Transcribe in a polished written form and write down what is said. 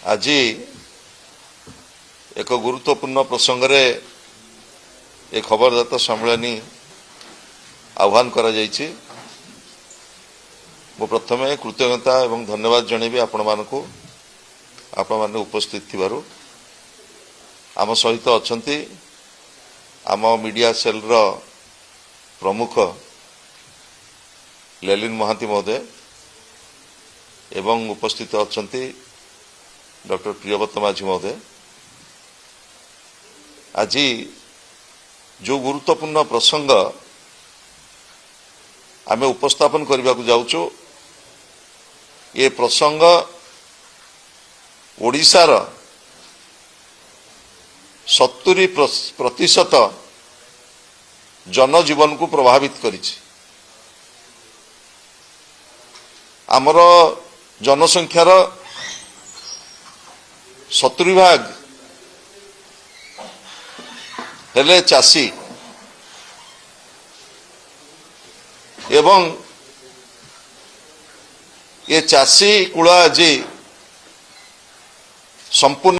आज एक गुरुत्वपूर्ण प्रसंग रे एक खबरदाता सम्मेलन आह्वान करा जायछि। मु प्रथमे कृतज्ञता एवं धन्यवाद जनइबी आपण माने उपस्थित थिबारु। आम सहित अछंती आम मीडिया सेल रो प्रमुख लेलिन महांती महोदय एवं उपस्थित अछंती डॉक्टर प्रियव्रत माझी महोदय। आज जो गुरुत्वपूर्ण प्रसंग आमे उपस्थापन करने को जाऊँ, ये प्रसंग ओडिशार 70% जनजीवन को प्रभावित करिछि। आमर जनसंख्यार 70% हेले चाषी एवं ये चाषी कूल आज संपूर्ण